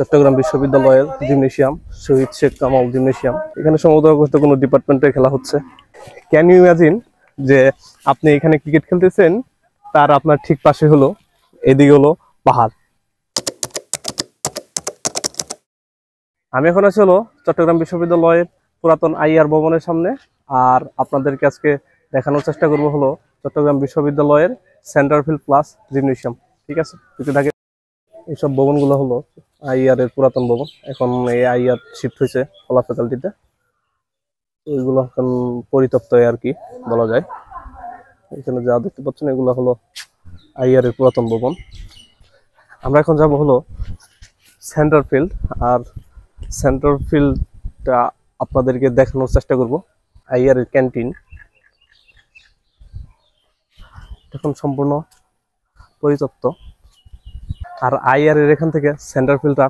চট্টগ্রাম বিশ্ববিদ্যালয়ের জিমনেশিয়াম, শহীদ শেখ কামাল জিমনেশিয়াম। এখানে সম্ভবত হয়তো কোনো ডিপার্টমেন্টে খেলা হচ্ছে। ক্যান ইউ ইমাজিন যে আপনি এখানে ক্রিকেট খেলতেছেন, তার আপনার ঠিক পাশে হলো, এদিকে হলো পাহাড়। আমি এখন আছি হলো চট্টগ্রাম বিশ্ববিদ্যালয়ের পুরাতন আইআর ভবনের সামনে। আর আপনাদেরকে আজকে দেখানোর চেষ্টা করব হলো চট্টগ্রাম বিশ্ববিদ্যালয়ের সেন্টার ফিল্ড প্লাস জিমনেশিয়াম। ঠিক আছে, এইসব ভবনগুলো হলো আইআর এর পুরাতন ভবন। এখন এই আইআর শিফট হয়েছে কলা ফ্যাকাল্টিতে। এগুলো এখন পরিত্যক্ত আর কি বলা যায়। এখানে যা দেখতে পাচ্ছেন এগুলো হলো আইআর এর পুরাতন ভবন। আমরা এখন যাব হলো সেন্টার ফিল্ড। আর সেন্টার ফিল্ডটা আপনাদেরকে দেখানোর চেষ্টা করব। আইআর এর ক্যান্টিন এখন সম্পূর্ণ পরিত্যক্ত। আর আইআর এর এখান থেকে সেন্টার ফিল্ডটা